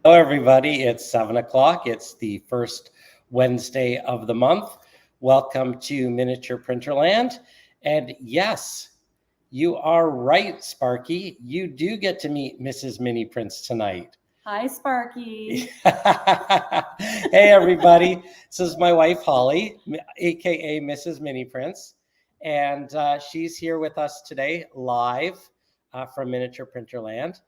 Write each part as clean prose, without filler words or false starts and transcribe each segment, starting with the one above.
Hello, everybody. It's 7 o'clock. It's the first Wednesday of the month. Welcome to Miniature Printerland. And yes, you are right, Sparky. You do get to meet Mrs. Mini Prints tonight. Hi, Sparky. Hey, everybody. This is my wife, Holly, aka Mrs. Mini Prints. And she's here with us today live from Miniature Printerland.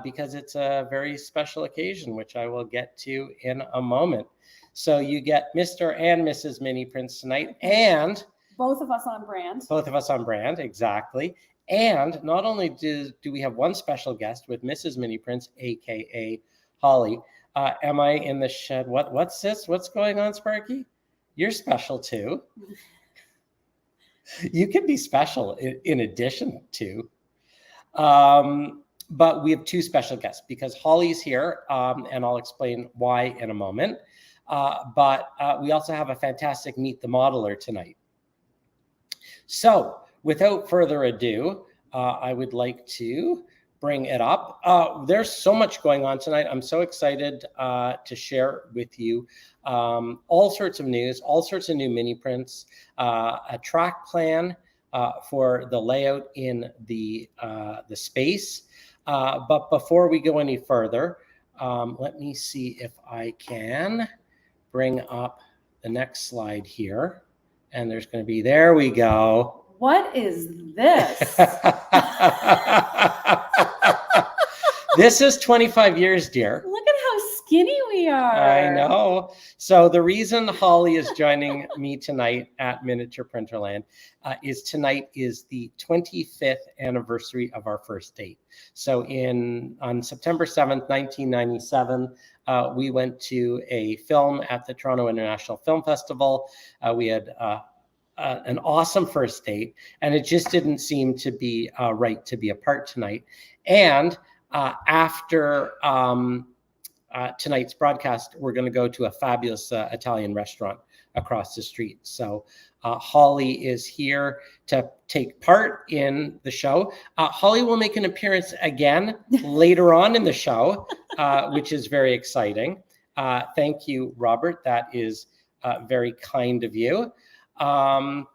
Because it's a very special occasion, which I will get to in a moment. So you get Mr. and Mrs. Mini Prints tonight, and both of us on brand. Both of us on brand, exactly. And not only do we have one special guest with Mrs. Mini Prints, aka Holly. Am I in the shed? What's this? What's going on, Sparky? You're special too. You can be special in addition to. But we have two special guests because Holly's here, and I'll explain why in a moment. But we also have a fantastic Meet the Modeler tonight. So without further ado, I would like to bring it up. There's so much going on tonight. I'm so excited to share with you all sorts of news, all sorts of new mini prints, a track plan for the layout in the space. But before we go any further, let me see if I can bring up the next slide here. And there's going to be, there we go. What is this? This is 25 years, dear. Look at how skinny we are. I know. So the reason Holly is joining me tonight at Miniature Printerland is tonight is the 25th anniversary of our first date. So on September 7th, 1997, we went to a film at the Toronto International Film Festival. We had an awesome first date, and it just didn't seem to be right to be apart tonight. And after tonight's broadcast, we're going to go to a fabulous Italian restaurant across the street. So Holly is here to take part in the show. Holly will make an appearance again later on in the show, which is very exciting. Thank you, Robert. That is very kind of you. And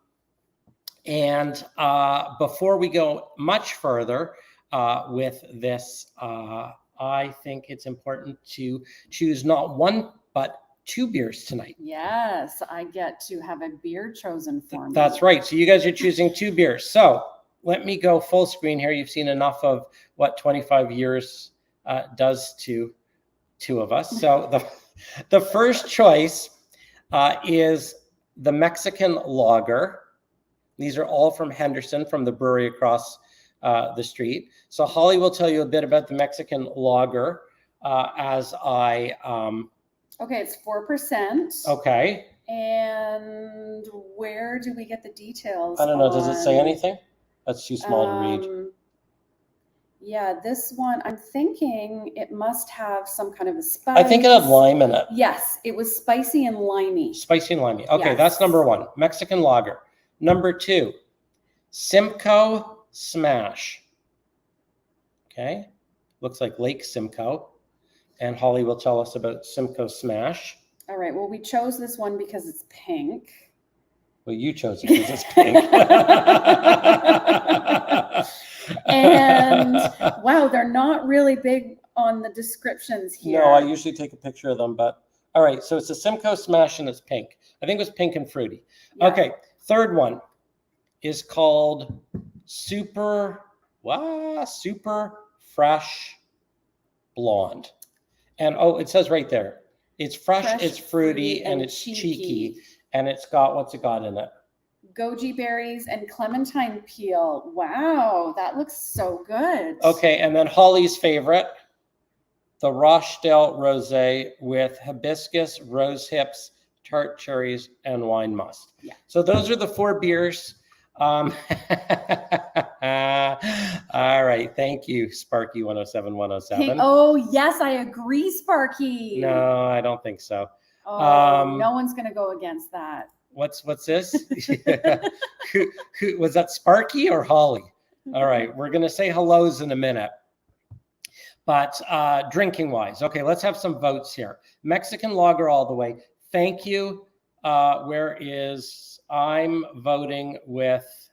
before we go much further with this, I think it's important to choose not one, but two beers tonight. Yes, I get to have a beer chosen for me. That's right. So you guys are choosing two beers. So let me go full screen here. You've seen enough of what 25 years does to two of us. So the first choice is the Mexican lager. These are all from Henderson, from the brewery across the street. So Holly will tell you a bit about the Mexican lager as I... Okay, it's 4%. Okay. And where do we get the details? I don't know. Does it say anything? That's too small to read. Yeah, this one, I'm thinking it must have some kind of a spice. I think it had lime in it. Yes, it was spicy and limey. Spicy and limey. Okay, yes. That's number one, Mexican lager. Number two, Simcoe Smash. Okay, looks like Lake Simcoe. And Holly will tell us about Simcoe Smash. All right, well, we chose this one because it's pink. Well, you chose it because it's pink. And wow, they're not really big on the descriptions here. No, I usually take a picture of them, but all right. So it's a Simcoe Smash and it's pink. I think it was pink and fruity. Yeah. Okay, third one is called Super Fresh Blonde. And oh, it says right there, it's fresh it's fruity, and it's cheeky. And it's got, what's it got in it? Goji berries and clementine peel. Wow, that looks so good. Okay, and then Holly's favorite, the Rochdale Rosé with hibiscus, rose hips, tart cherries, and wine must. Yeah. So those are the four beers. All right, thank you, Sparky 107. Oh, yes, I agree, Sparky. No, I don't think so. Oh, no one's gonna go against that. What's this? who was that, Sparky or Holly? All right, we're gonna say hellos in a minute. But drinking wise, okay, let's have some votes here. Mexican lager all the way. Thank you. I'm voting with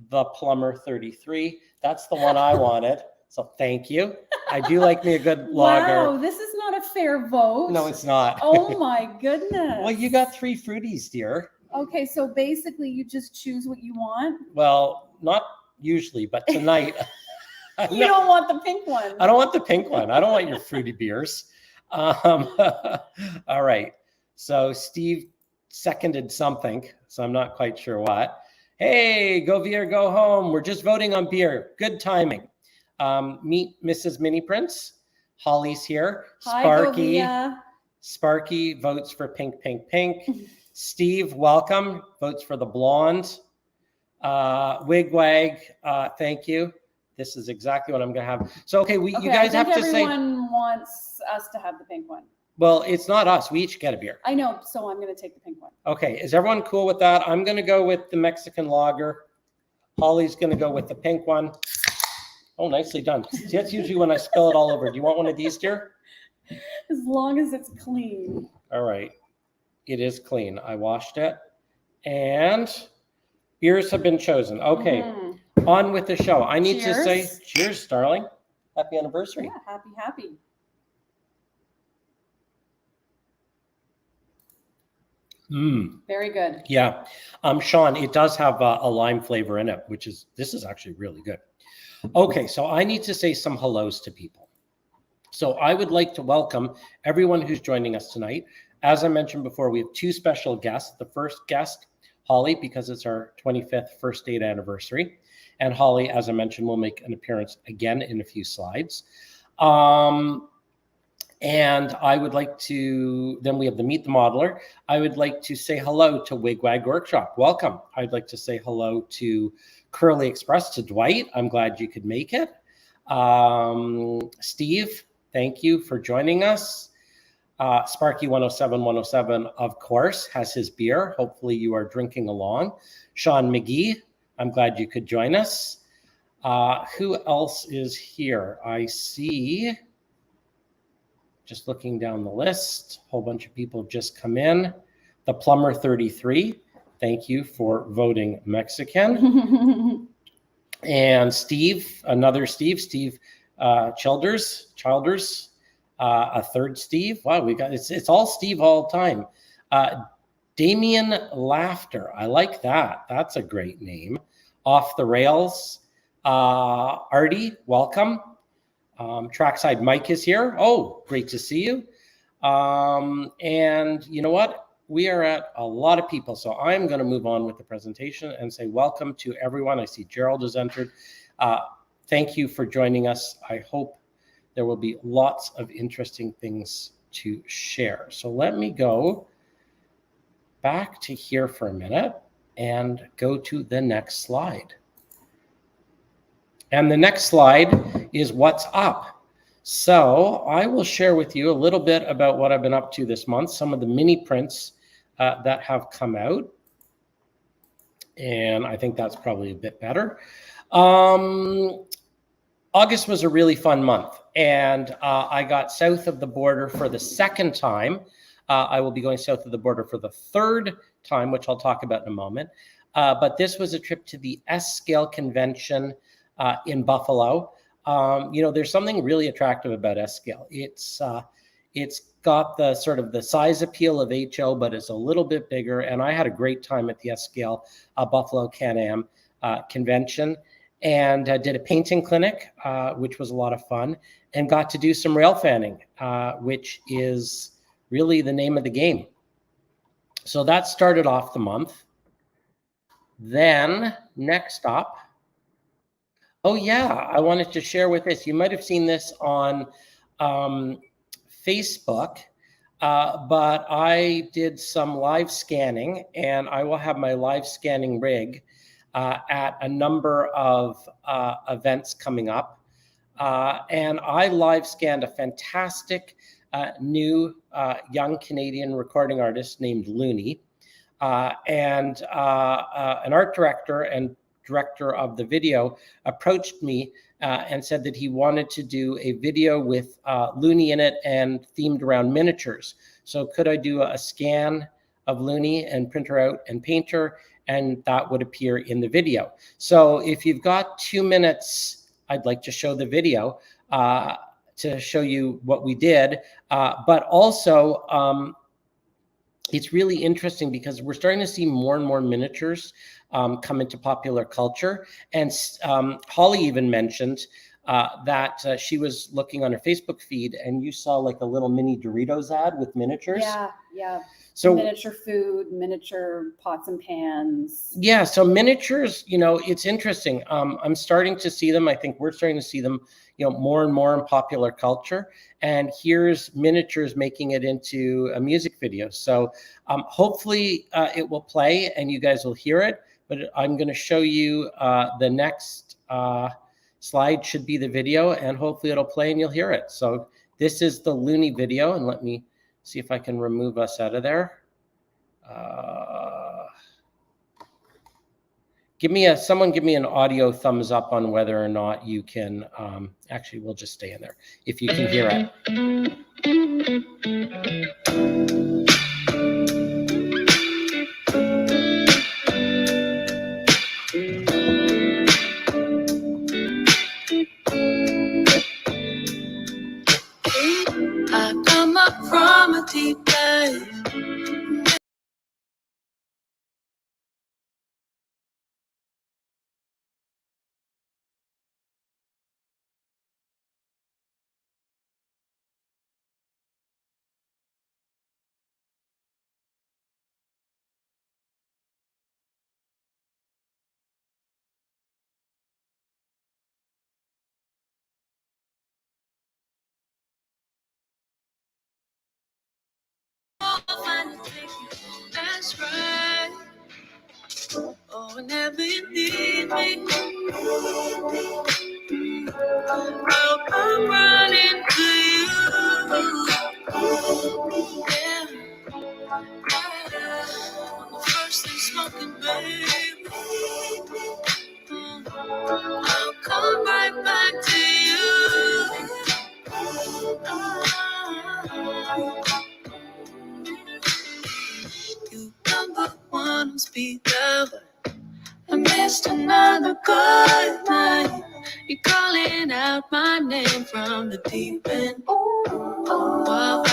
the Plumber 33. That's the one I wanted. So thank you. I do like me a good lager. Wow, this is not a fair vote. No, it's not. Oh my goodness. Well, you got 3 fruities, dear. Okay, so basically you just choose what you want. Well, not usually, but tonight. You don't want the pink one. I don't want the pink one. I don't want your fruity beers. All right. So Steve seconded something, so I'm not quite sure what. Hey, go beer, go home. We're just voting on beer. Good timing. Meet Mrs. Miniprints. Holly's here. Hi, Sparky. Govia. Sparky votes for pink, pink, pink. Steve, welcome. Votes for the blonde. Wigwag, thank you. This is exactly what I'm going to have. So, okay, you guys have to say. Everyone wants us to have the pink one. Well, it's not us. We each get a beer. I know, so I'm going to take the pink one. Okay, is everyone cool with that? I'm going to go with the Mexican lager. Holly's going to go with the pink one. Oh, nicely done. That's usually when I spill it all over. Do you want one of these, dear? As long as it's clean. All right. It is clean. I washed it. And beers have been chosen. Okay. On with the show. I need to say cheers, darling. Happy anniversary. Yeah, happy. Very good. Yeah. Sean, it does have a lime flavor in it, this is actually really good. Okay, so I need to say some hellos to people. So I would like to welcome everyone who's joining us tonight. As I mentioned before, we have 2 special guests. The first guest, Holly, because it's our 25th first date anniversary. And Holly, as I mentioned, will make an appearance again in a few slides. And I would like to, then we have the Meet the Modeler. I would like to say hello to Wigwag Workshop. Welcome. I'd like to say hello to Curly Express, to Dwight. I'm glad you could make it. Steve, thank you for joining us. Sparky 107, of course, has his beer. Hopefully you are drinking along. Sean McGee, I'm glad you could join us. Who else is here? I see, just looking down the list, a whole bunch of people have just come in. The Plumber 33, thank you for voting Mexican. And Steve, another Steve Childers, a third Steve. Wow, we got it's all Steve all the time. Damien Laughter, I like that. That's a great name. Off the Rails. Artie, welcome. Trackside Mike is here. Oh, great to see you. And you know what? We are at a lot of people, so I'm going to move on with the presentation and say welcome to everyone. I see Gerald has entered. Thank you for joining us. I hope there will be lots of interesting things to share. So let me go back to here for a minute and go to the next slide. And the next slide is what's up. So I will share with you a little bit about what I've been up to this month, some of the mini prints that have come out. And I think that's probably a bit better. August was a really fun month, and I got south of the border for the second time. I will be going south of the border for the third time, which I'll talk about in a moment. But this was a trip to the S-Scale convention in Buffalo. There's something really attractive about S-Scale. It's got the sort of the size appeal of HO, but it's a little bit bigger. And I had a great time at the S-Scale Buffalo Can-Am convention, and did a painting clinic, which was a lot of fun, and got to do some rail fanning, which is really the name of the game. So that started off the month. Then next up, oh yeah, I wanted to share with this. You might have seen this on Facebook, but I did some live scanning, and I will have my live scanning rig at a number of events coming up. And I live scanned a fantastic new young Canadian recording artist named Looney, and an art director and director of the video approached me and said that he wanted to do a video with Looney in it and themed around miniatures. So could I do a scan of Looney and print her out and paint her, and that would appear in the video. So if you've got 2 minutes, I'd like to show the video to show you what we did. But also, it's really interesting because we're starting to see more and more miniatures come into popular culture. And Holly even mentioned that she was looking on her Facebook feed and you saw like a little mini Doritos ad with miniatures. Yeah. So miniature food, miniature pots and pans. Yeah, so miniatures, it's interesting. I'm starting to see them. I think we're starting to see them, more and more in popular culture. And here's miniatures making it into a music video. So hopefully it will play and you guys will hear it. But I'm going to show you the next slide should be the video, and hopefully it'll play and you'll hear it. So this is the Looney video, and let me see if I can remove us out of there. Someone give me an audio thumbs up on whether or not you can, actually, we'll just stay in there if you can hear it. I come up from a deep place. That's right. Oh, whenever you need me, I'll come running to you. Yeah. I'm the first thing smoking, baby. I'll come right back to you. You number one on speed dial. I missed another good night. You're calling out my name from the deep end. While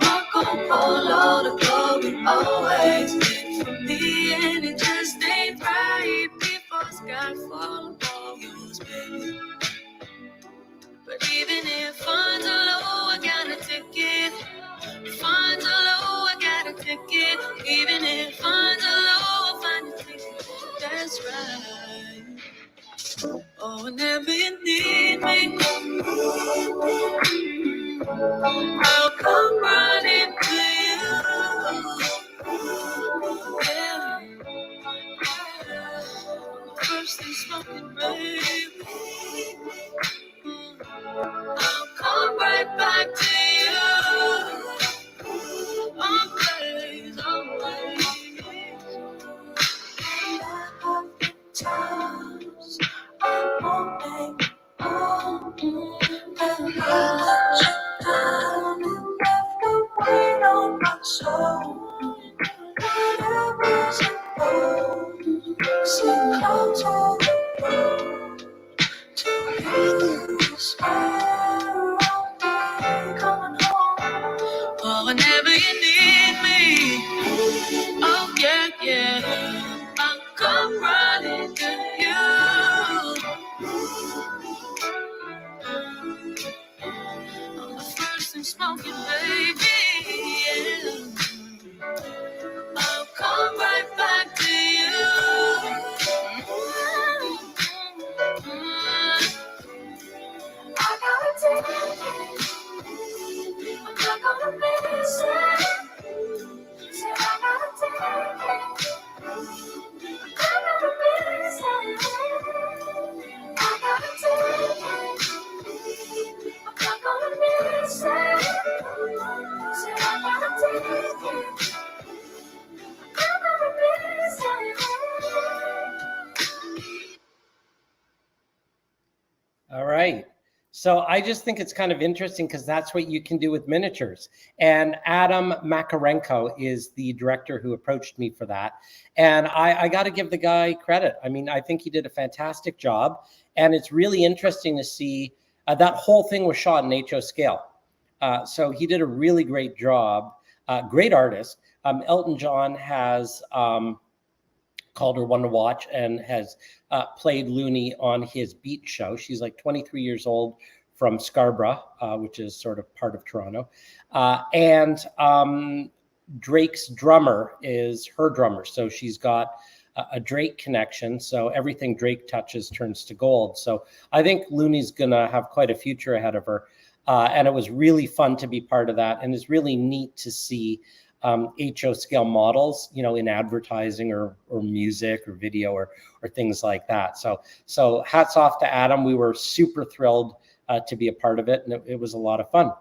Marco Polo, the glory always did for me, and it just ain't right before sky fall above yours, baby. But even if funds are low, I got a ticket. Funds are low, I got a ticket. Even if funds are low, I'll find a ticket. That's right. Oh, whenever you need me, I'll come running to you. Yeah. First thing smoking, baby. I'll come right back to you. Always, always. Times I won't make and let you down and left the weight on my soul. Whatever's involved, say come to the road. To you is where I'll be coming home. Oh, whenever you need me, oh yeah, I'll come running to you. I'm the first thing smoking, baby, yeah. I'll come right back to you. I gotta take it. I'm not gonna miss it. Said I gotta take it. I'm gonna miss it. I gotta take it. I'm not gonna miss it. Said I gotta take it. I'm gonna miss it. So I just think it's kind of interesting because that's what you can do with miniatures. And Adam Makarenko is the director who approached me for that. And I got to give the guy credit. I mean, I think he did a fantastic job. And it's really interesting to see that whole thing was shot in HO scale. So he did a really great job. Great artist. Elton John has called her one to watch and has played Looney on his beach show. She's like 23 years old from Scarborough, which is sort of part of Toronto. And Drake's drummer is her drummer. So she's got a Drake connection. So everything Drake touches turns to gold. So I think Looney's going to have quite a future ahead of her. And it was really fun to be part of that. And it's really neat to see HO scale models, you know, in advertising or music or video or things like that. So hats off to Adam. We were super thrilled to be a part of it, and it was a lot of fun.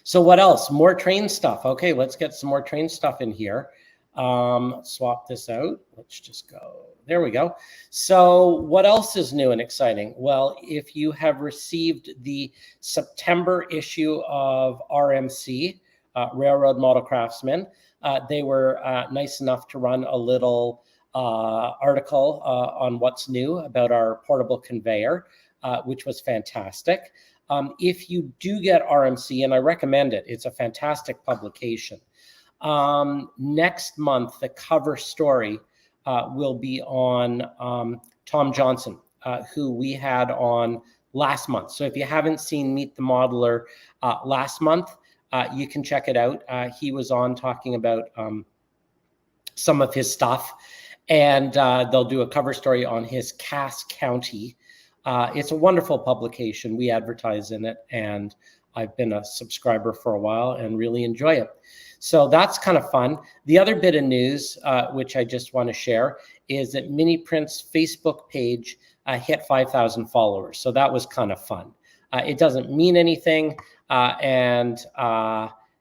So what else? More train stuff. Okay, let's get some more train stuff in here. Swap this out. Let's just go. There we go. So what else is new and exciting? Well, if you have received the September issue of RMC, Railroad Model Craftsman, they were nice enough to run a little article on what's new about our portable conveyor, which was fantastic. If you do get RMC, and I recommend it, it's a fantastic publication. Next month, the cover story will be on Tom Johnson, who we had on last month. So if you haven't seen Meet the Modeler last month, you can check it out. He was on talking about some of his stuff, and they'll do a cover story on his Cass County. It's a wonderful publication. We advertise in it, and I've been a subscriber for a while and really enjoy it. So that's kind of fun. The other bit of news, which I just want to share, is that miniprints Facebook page hit 5,000 followers. So that was kind of fun. It doesn't mean anything, and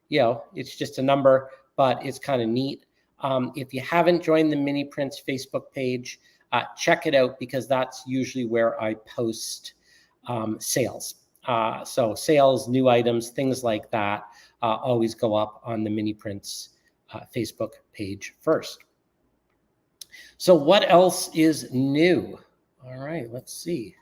you know, it's just a number, but it's kind of neat. If you haven't joined the miniprints Facebook page, check it out, because that's usually where I post sales. So sales, new items, things like that always go up on the miniprints Facebook page first. So what else is new? All right, let's see.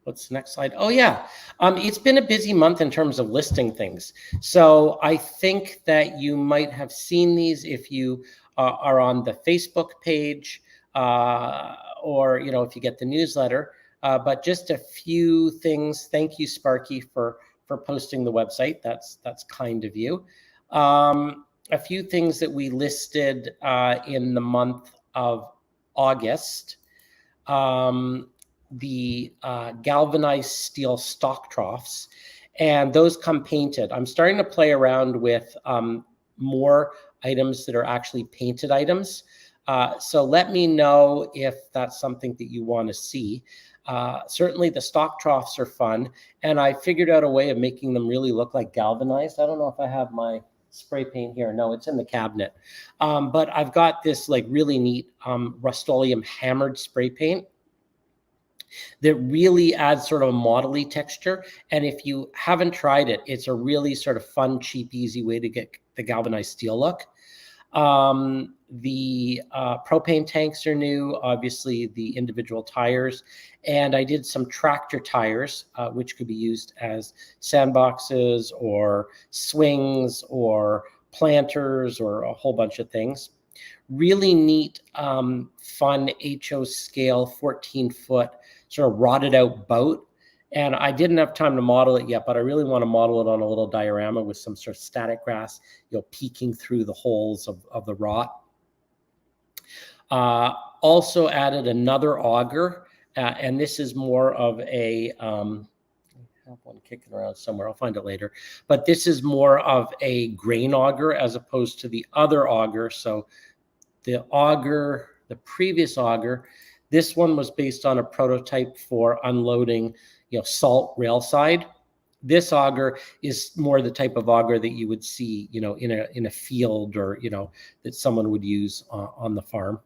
What's the next slide? Oh yeah, it's been a busy month in terms of listing things. So I think that you might have seen these if you are on the Facebook page, or you know, if you get the newsletter. But just a few things. Thank you, Sparky, for posting the website. That's kind of you. A few things that we listed in the month of August. The galvanized steel stock troughs, and those come painted. I'm starting to play around with more items that are actually painted items. So let me know if that's something that you want to see. Certainly the stock troughs are fun, and I figured out a way of making them really look like galvanized. I don't know if I have my spray paint here. No, it's in the cabinet. But I've got this like really neat Rust-Oleum hammered spray paint that really adds sort of a model-y texture. And if you haven't tried it, it's a really sort of fun, cheap, easy way to get the galvanized steel look. The propane tanks are new, obviously the individual tires, and I did some tractor tires, which could be used as sandboxes or swings or planters or a whole bunch of things. Really neat, fun HO scale 14-foot sort of rotted out boat. And I didn't have time to model it yet, but I really want to model it on a little diorama with some sort of static grass, you know, peeking through the holes of the rot. Also added another auger, and this is more of a, I have one kicking around somewhere, I'll find it later, but this is more of a grain auger as opposed to the other auger. So the auger, the previous auger, this one was based on a prototype for unloading, you know, salt railside. This auger is more the type of auger that you would see, you know, in a field, or, you know, that someone would use on the farm.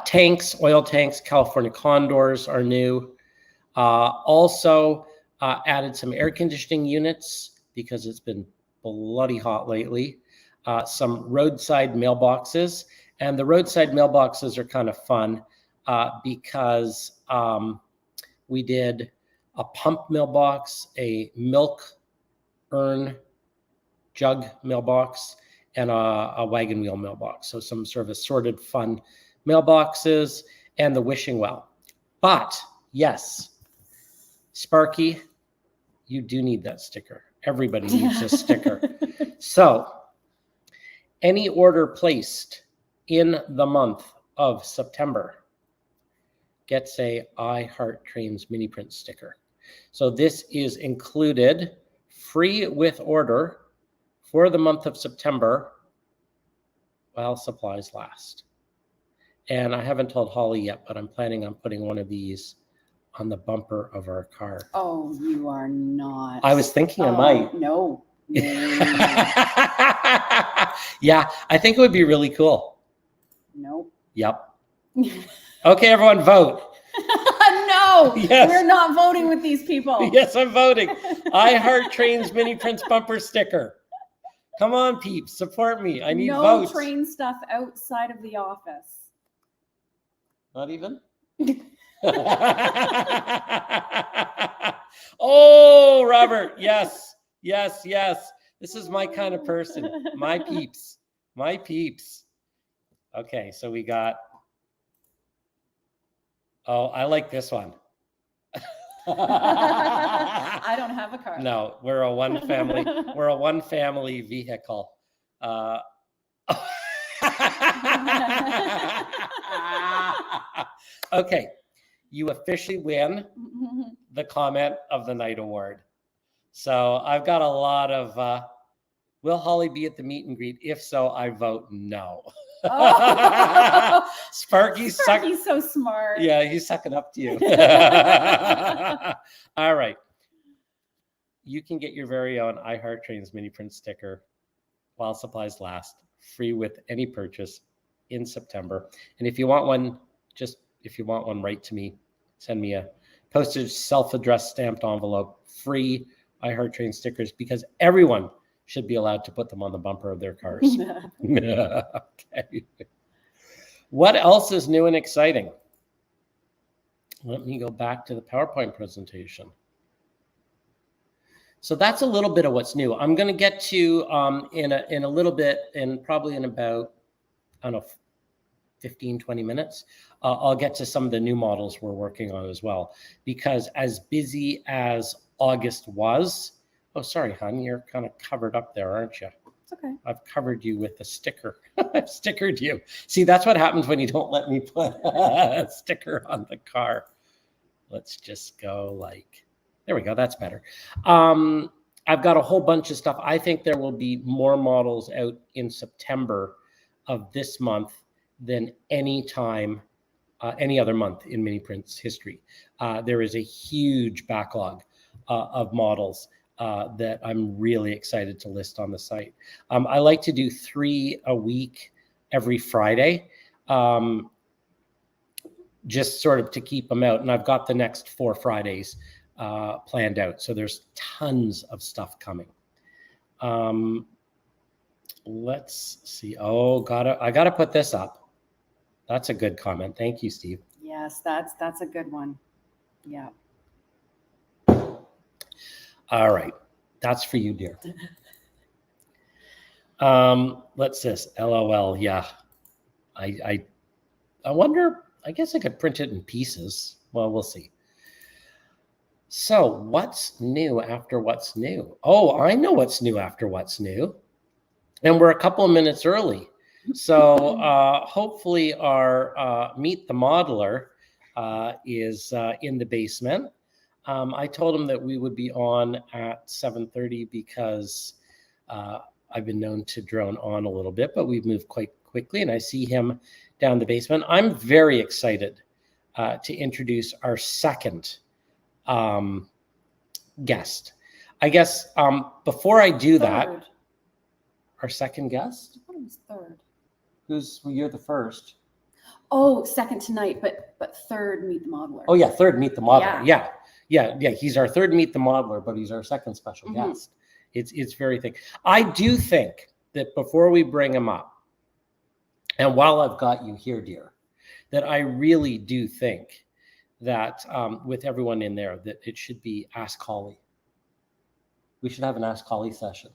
Tanks, oil tanks, California Condors are new. Also added some air conditioning units because it's been bloody hot lately. Some roadside mailboxes. And the roadside mailboxes are kind of fun because we did a pump mailbox, a milk urn jug mailbox, and a wagon wheel mailbox. So some sort of assorted fun mailboxes and the wishing well. But yes, Sparky, you do need that sticker. Everybody needs a sticker. So any order placed in the month of September gets a I Heart Trains mini print sticker. So this is included free with order for the month of September while supplies last. And I haven't told Holly yet, but I'm planning on putting one of these on the bumper of our car. Oh, you are not. I was thinking I might. No. Yeah, I think it would be really cool. Nope. Yep. Okay, everyone vote. No, Yes. We're not voting with these people. Yes, I'm voting. I Heart Trains mini prints bumper sticker. Come on, peeps, support me. I need votes. No train stuff outside of the office. Not even? Oh, Robert, yes. This is my kind of person. My peeps. Okay, so we got, oh, I like this one. I don't have a car. No, we're a one family vehicle. Okay, you officially win the comment of the night award. So I've got a lot of, will Holly be at the meet and greet? If so, I vote no. Oh. Sparky's so smart. Yeah, he's sucking up to you. All right. You can get your very own I Heart Trains mini print sticker while supplies last, free with any purchase in September. And if you want one, write to me. Send me a postage self-addressed stamped envelope, free I Heart Train stickers, because everyone should be allowed to put them on the bumper of their cars. Okay. What else is new and exciting? Let me go back to the PowerPoint presentation. So that's a little bit of what's new. I'm going to get to in a little bit, and probably in about, I don't know, 15, 20 minutes, I'll get to some of the new models we're working on as well. Because as busy as August was, oh, sorry, hon, you're kind of covered up there, aren't you? It's okay. I've covered you with a sticker. I've stickered you. See, that's what happens when you don't let me put a sticker on the car. Let's just go like, there we go. That's better. I've got a whole bunch of stuff. I think there will be more models out in September of this month than any time, any other month in Mini Prints history. There is a huge backlog of models that I'm really excited to list on the site. I like to do 3 a week every Friday, just sort of to keep them out. And I've got the next 4 Fridays planned out. So there's tons of stuff coming. Let's see. Oh, I gotta put this up. That's a good comment. Thank you, Steve. Yes, that's a good one. Yeah. All right. That's for you, dear. What's this? LOL. Yeah. I wonder, I guess I could print it in pieces. Well, we'll see. So what's new after what's new? Oh, I know what's new after what's new. And we're a couple of minutes early. So hopefully our Meet the Modeler is in the basement. I told him that we would be on at 7:30 because I've been known to drone on a little bit, but we've moved quite quickly, and I see him down the basement. I'm very excited to introduce our second guest. I guess before I do that, our second guest? I thought it was third. You're the first. Oh, second tonight, but third Meet the Modeler. Oh yeah, third Meet the Modeler. Yeah. Yeah, he's our third Meet the Modeler, but he's our second special Mhm. guest. It's very thick. I do think that before we bring him up, and while I've got you here, dear, that I really do think that with everyone in there, that it should be Ask Holly. We should have an Ask Holly session.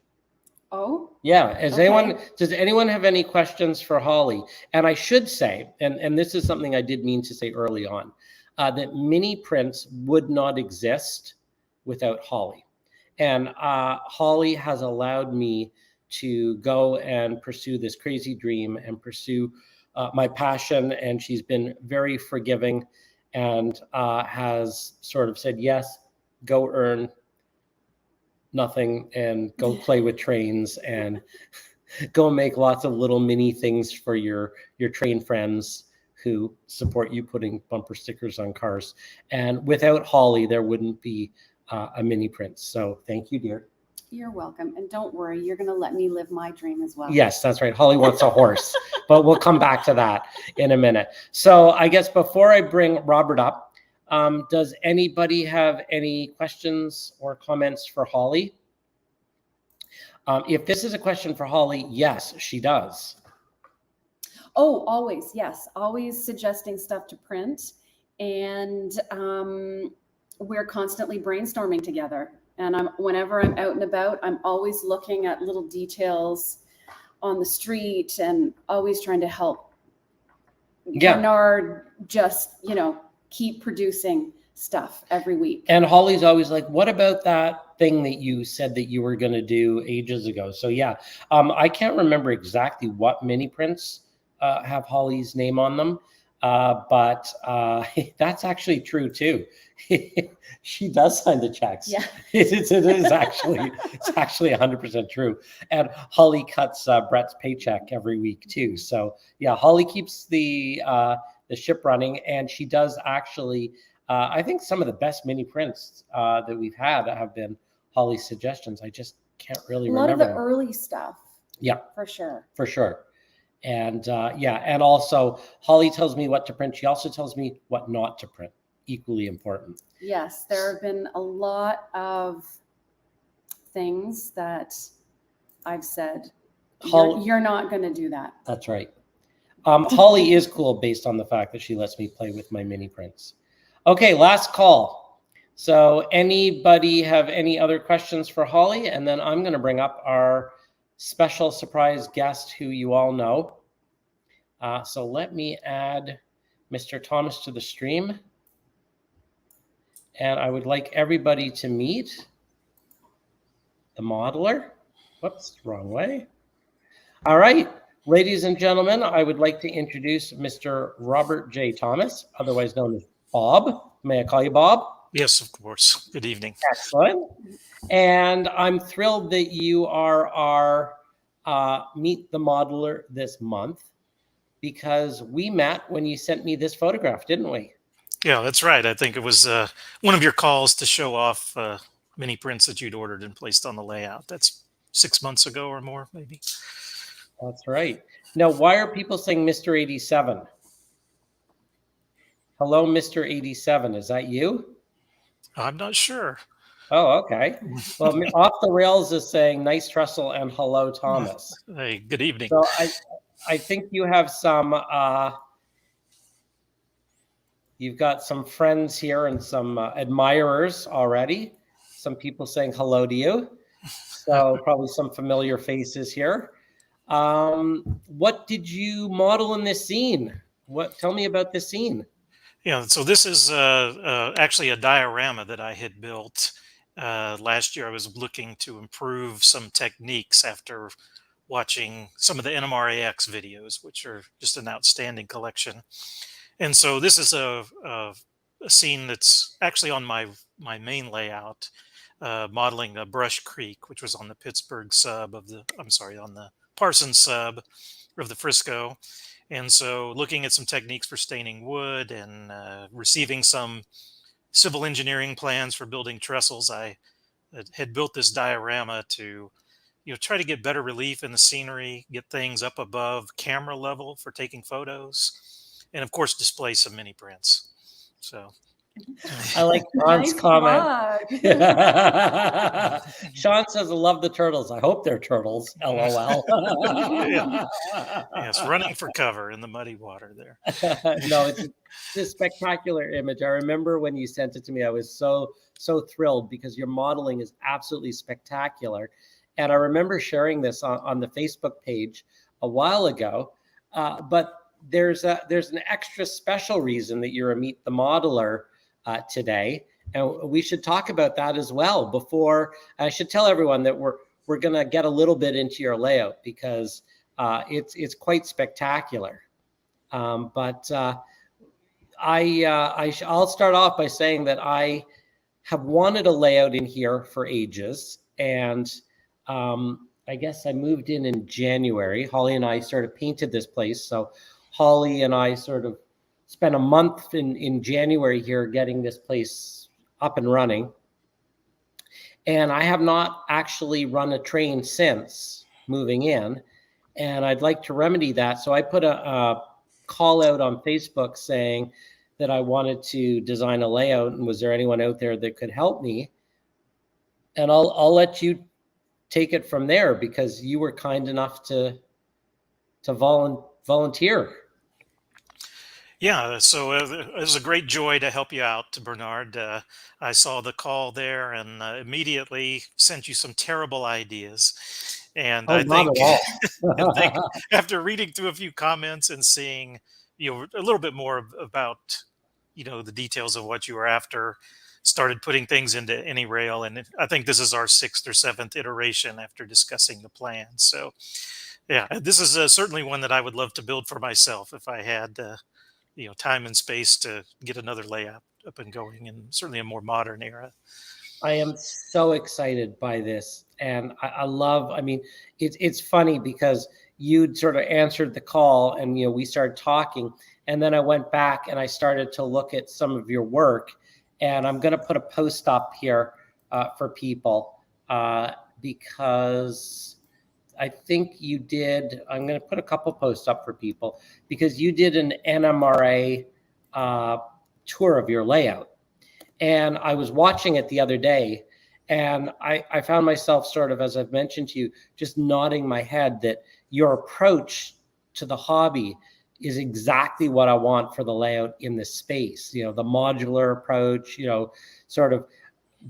Oh, Yeah. Okay. Does anyone have any questions for Holly? And I should say, and this is something I did mean to say early on, that mini prints would not exist without Holly. And Holly has allowed me to go and pursue this crazy dream and pursue my passion. And she's been very forgiving and has sort of said, yes, go earn nothing and go play with trains and go and make lots of little mini things for your train friends who support you putting bumper stickers on cars. And without Holly, there wouldn't be a mini print. So thank you, dear. You're welcome. And don't worry, you're going to let me live my dream as well. Yes, that's right. Holly wants a horse, but we'll come back to that in a minute. So I guess before I bring Robert up, does anybody have any questions or comments for Holly? If this is a question for Holly, yes, she does. Oh, always. Yes. Always suggesting stuff to print. And we're constantly brainstorming together. And whenever I'm out and about, I'm always looking at little details on the street and always trying to help Bernard just, keep producing stuff every week. And Holly's always like, what about that thing that you said that you were going to do ages ago? So yeah, I can't remember exactly what mini prints have Holly's name on them. But that's actually true too. She does sign the checks. Yeah. It's actually 100% true. And Holly cuts Brett's paycheck every week too. So yeah, Holly keeps the ship running, and she does actually. I think some of the best mini prints that we've had have been Holly's suggestions. I just can't really remember. A lot of the early stuff. Yeah, for sure. For sure. And and also Holly tells me what to print. She also tells me what not to print. Equally important. Yes, there have been a lot of things that I've said, you're not going to do that. That's right. Holly is cool based on the fact that she lets me play with my mini prints. Okay, last call. So anybody have any other questions for Holly? And then I'm going to bring up our special surprise guest who you all know. So let me add Mr. Thomas to the stream. And I would like everybody to meet the modeler. Whoops, wrong way. All right, ladies and gentlemen, I would like to introduce Mr. Robert J. Thomas, otherwise known as Bob. May I call you Bob? Yes, of course. Good evening. Excellent. And I'm thrilled that you are our Meet the Modeler this month, because we met when you sent me this photograph, didn't we? Yeah, that's right. I think it was one of your calls to show off mini prints that you'd ordered and placed on the layout. That's 6 months ago or more, maybe. That's right. Now, why are people saying Mr. 87? Hello, Mr. 87. Is that you? I'm not sure. Oh, okay. Well, Off the Rails is saying nice trestle and hello, Thomas. Hey, good evening. So I think you have some, you've got some friends here and some admirers already. Some people saying hello to you. So probably some familiar faces here. What did you model in this scene? Tell me about this scene. Yeah, so this is actually a diorama that I had built last year. I was looking to improve some techniques after watching some of the NMRAX videos, which are just an outstanding collection. And so this is a scene that's actually on my main layout, modeling a Brush Creek, which was on the Pittsburgh sub on the Parsons sub of the Frisco. And so looking at some techniques for staining wood and receiving some civil engineering plans for building trestles, I had built this diorama to try to get better relief in the scenery, get things up above camera level for taking photos, and of course display some mini prints. So I like Sean's Nice comment. plug. Sean says, I love the turtles. I hope they're turtles. LOL. Yes, running for cover in the muddy water there. No, it's a spectacular image. I remember when you sent it to me, I was so thrilled because your modeling is absolutely spectacular. And I remember sharing this on the Facebook page a while ago. But there's an extra special reason that you're a Meet the Modeler today. And we should talk about that as well. Before I should tell everyone that we're going to get a little bit into your layout because it's quite spectacular. But I'll start off by saying that I have wanted a layout in here for ages, and I guess I moved in January. Holly and I sort of painted this place, so Holly and I sort of spent a month in January here getting this place up and running. And I have not actually run a train since moving in, and I'd like to remedy that. So I put a call out on Facebook saying that I wanted to design a layout, and was there anyone out there that could help me? And I'll let you take it from there because you were kind enough to volunteer. Yeah, so it was a great joy to help you out, Bernard. I saw the call there and immediately sent you some terrible ideas. And Oh, I not think, at I think all. after reading through a few comments and seeing, a little bit more about, the details of what you were after, started putting things into AnyRail. And I think this is our 6th or 7th iteration after discussing the plan. So yeah, this is certainly one that I would love to build for myself if I had time and space to get another layout up and going in certainly a more modern era. I am so excited by this, and I love. I mean, it's funny because you'd sort of answered the call, and we started talking, and then I went back and I started to look at some of your work, and I'm going to put a post up here for people because I think you did. I'm going to put a couple posts up for people because you did an NMRA tour of your layout. And I was watching it the other day, and I found myself sort of, as I've mentioned to you, just nodding my head that your approach to the hobby is exactly what I want for the layout in this space. The modular approach, sort of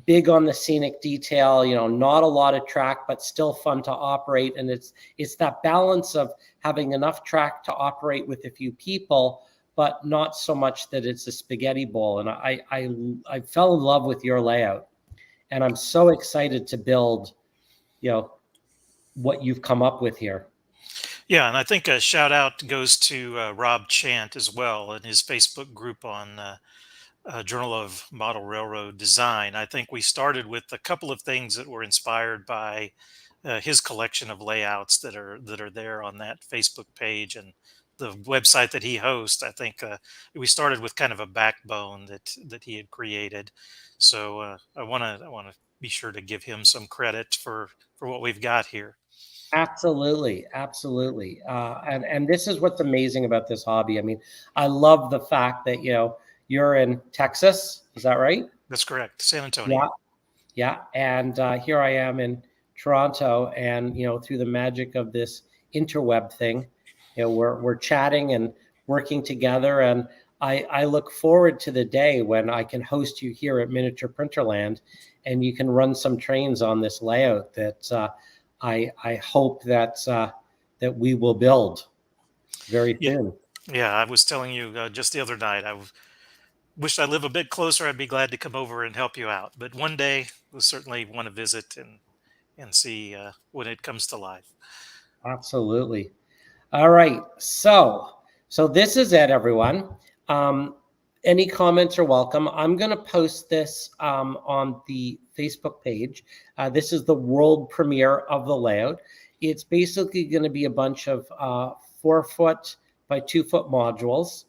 big on the scenic detail, not a lot of track, but still fun to operate. And it's that balance of having enough track to operate with a few people, but not so much that it's a spaghetti bowl. And I fell in love with your layout, and I'm so excited to build, what you've come up with here. Yeah, and I think a shout out goes to Rob Chant as well and his Facebook group on Journal of Model Railroad Design. I think we started with a couple of things that were inspired by his collection of layouts that are there on that Facebook page and the website that he hosts. I think we started with kind of a backbone that he had created. So I want to be sure to give him some credit for what we've got here. Absolutely. And this is what's amazing about this hobby. I mean, I love the fact that, you're in Texas. Is that right? That's correct. San Antonio. Yeah. And here I am in Toronto, and, through the magic of this interweb thing, we're chatting and working together. And I look forward to the day when I can host you here at Miniature Printerland, and you can run some trains on this layout that I hope that we will build very soon. Yeah, I was telling you just the other night, I wished I live a bit closer. I'd be glad to come over and help you out. But one day, we'll certainly want to visit and see when it comes to life. Absolutely. All right. So this is it, everyone. Any comments are welcome. I'm going to post this on the Facebook page. This is the world premiere of the layout. It's basically going to be a bunch of 4-foot by 2-foot modules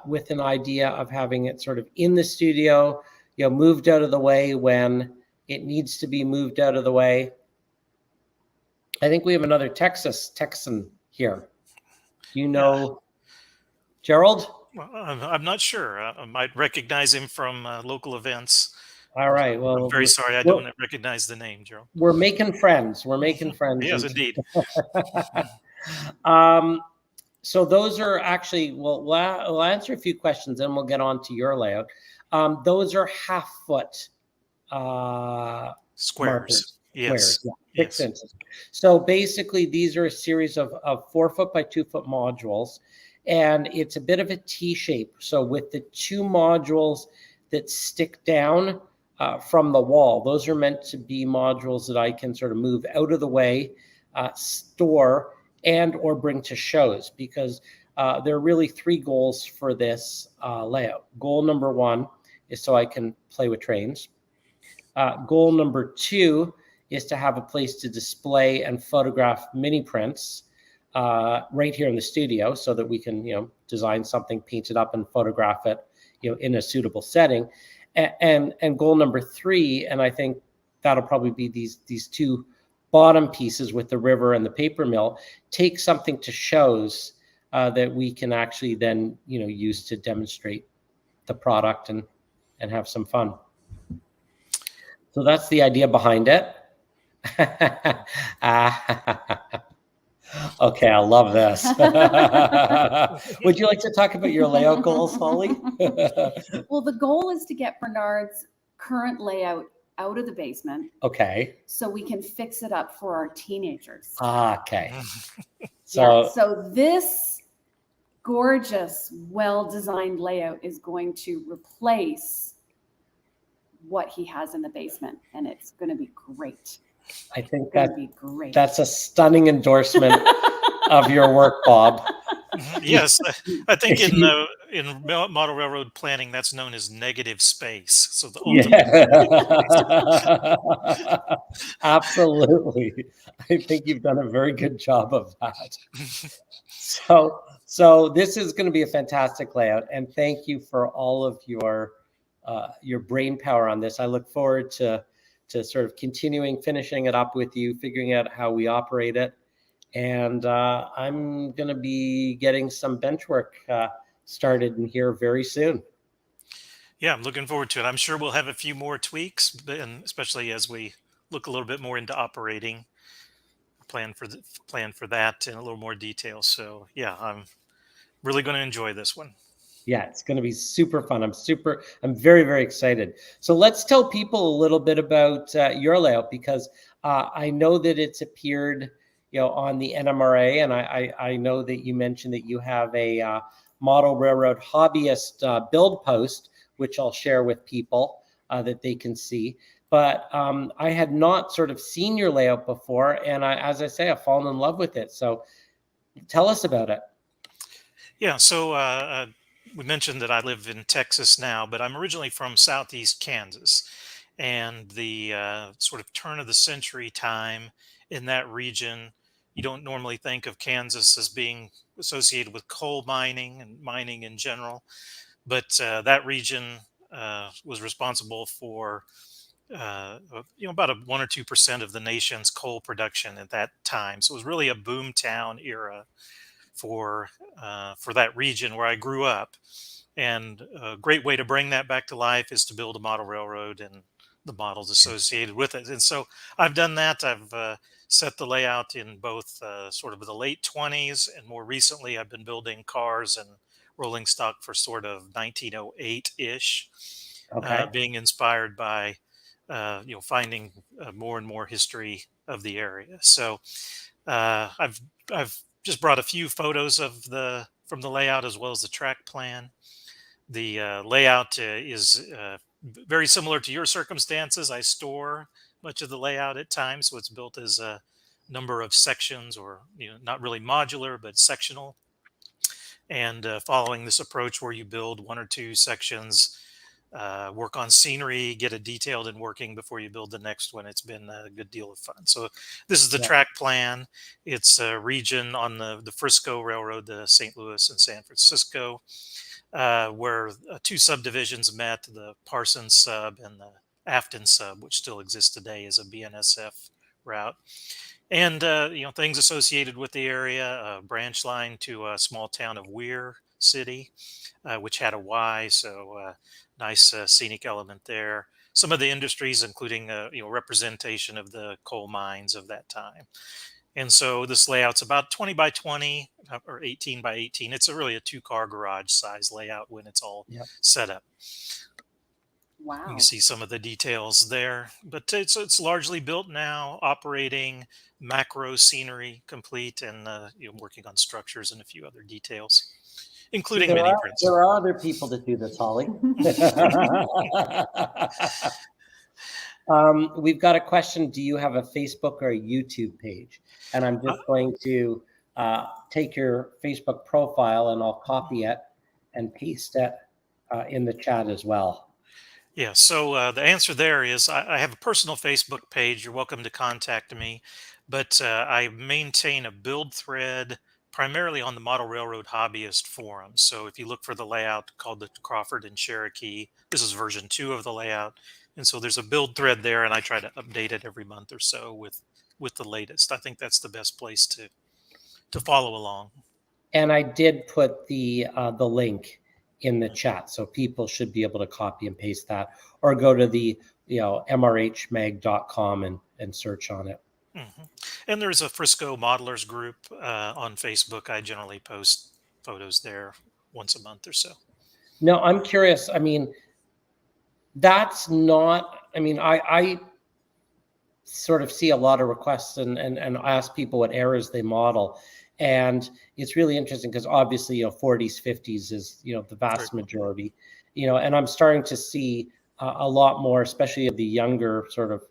with an idea of having it sort of in the studio, moved out of the way when it needs to be moved out of the way. I think we have another Texan here. Gerald? Well, I'm not sure. I might recognize him from local events. All right. I'm Well, very sorry I we're, don't recognize the name, Joe. we're making friends. We're making friends. Yes, indeed. um, so those are actually, well, we'll answer a few questions, then we'll get on to your layout. Those are 1/2 foot markers, Squares. squares, Yes. yeah, 6 Yes. inches. So basically, these are a series of 4 foot by 2 foot modules, and it's a bit of a T shape. So with the two modules that stick down from the wall, those are meant to be modules that I can sort of move out of the way, store, and or bring to shows, because there are really 3 goals for this layout. Goal number 1 is so I can play with trains. Goal number 2 is to have a place to display and photograph mini prints right here in the studio, so that we can, design something, paint it up, and photograph it, in a suitable setting. And goal number 3, and I think that'll probably be these 2 bottom pieces with the river and the paper mill, take something to shows that we can actually then, use to demonstrate the product and have some fun. So that's the idea behind it. Okay, I love this. Would you like to talk about your layout goals, Holly? Well, the goal is to get Bernard's current layout out of the basement Okay. so we can fix it up for our teenagers. Okay. Yeah, So so this gorgeous, well-designed layout is going to replace what he has in the basement, and it's going to be great. I think It's going to be great. that's a stunning endorsement of your work, Bob. Yes, I think in model railroad planning, that's known as negative space. So the ultimate. Yeah. Absolutely. I think you've done a very good job of that. So this is going to be a fantastic layout, and thank you for all of your brain power on this. I look forward to sort of finishing it up with you, figuring out how we operate it, and I'm going to be getting some bench work started in here very soon. Yeah, I'm looking forward to it. I'm sure we'll have a few more tweaks, and especially as we look a little bit more into operating, plan for that in a little more detail. So yeah, I'm really going to enjoy this one. Yeah, it's going to be super fun. I'm very, very excited. So let's tell people a little bit about your layout, because I know that it's appeared, on the NMRA, and I know that you mentioned that you have a model railroad hobbyist build post, which I'll share with people that they can see. But I had not sort of seen your layout before, and as I say, I've fallen in love with it. So tell us about it. Yeah, so we mentioned that I live in Texas now, but I'm originally from Southeast Kansas, and the sort of turn of the century time in that region. You don't normally think of Kansas as being associated with coal mining and mining in general, but that region was responsible for about 1 or 2% of the nation's coal production at that time. So it was really a boom town era for that region where I grew up. And a great way to bring that back to life is to build a model railroad and the models associated with it. And so I've done that. I've set the layout in both sort of the late 20s, and more recently I've been building cars and rolling stock for sort of 1908-ish, Okay. being inspired by finding more and more history of the area. So I've just brought a few photos from the layout as well as the track plan. The layout is very similar to your circumstances. I store much of the layout at times, so it's built as a number of sections, or not really modular but sectional. And following this approach where you build 1 or 2 sections, work on scenery, get it detailed and working before you build the next one. It's been a good deal of fun. So this is the track plan. It's a region on the Frisco Railroad, the St. Louis and San Francisco, where 2 subdivisions met, the Parsons sub and the Afton sub, which still exists today as a BNSF route. And things associated with the area, a branch line to a small town of Weir, city, which had a Y, so nice scenic element there. Some of the industries, including representation of the coal mines of that time. And so this layout's about 20 by 20 or 18 by 18. It's really a 2-car garage size layout when it's all Yep. set up. You Wow. can see some of the details there, but it's largely built now, operating, macro scenery complete, and working on structures and a few other details, See, including mini prints. there are other people that do this, Holly. We've got a question. Do you have a Facebook or a YouTube page? And I'm just going to take your Facebook profile and I'll copy it and paste it in the chat as well. Yeah, so the answer there is I have a personal Facebook page. You're welcome to contact me, but I maintain a build thread primarily on the Model Railroad Hobbyist forum. So if you look for the layout called the Crawford and Cherokee, this is version 2 of the layout. And so there's a build thread there, and I try to update it every month or so with the latest. I think that's the best place to follow along. And I did put the link in the chat, so people should be able to copy and paste that, or go to the mrhmag.com and search on it. Mm-hmm. And there's a Frisco Modelers group on Facebook. I generally post photos there once a month or so. No, I'm curious. I mean, that's not, I mean, I sort of see a lot of requests and ask people what eras they model. And it's really interesting because obviously, 40s, 50s is, the vast majority, and I'm starting to see a lot more, especially of the younger sort of,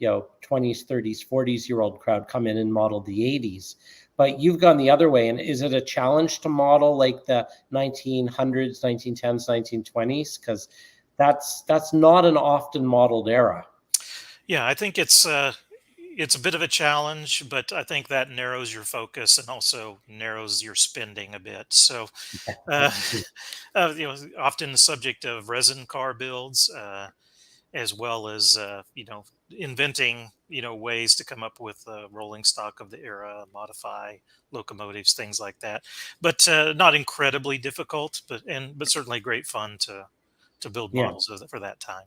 20s, 30s, 40s-year-old crowd come in and model the 80s. But you've gone the other way. And is it a challenge to model like the 1900s, 1910s, 1920s? Because that's not an often modeled era. Yeah, I think it's a bit of a challenge, but I think that narrows your focus and also narrows your spending a bit. So, often the subject of resin car builds, as well as inventing ways to come up with rolling stock of the era, modify locomotives, things like that. But not incredibly difficult, but certainly great fun to build models for that time.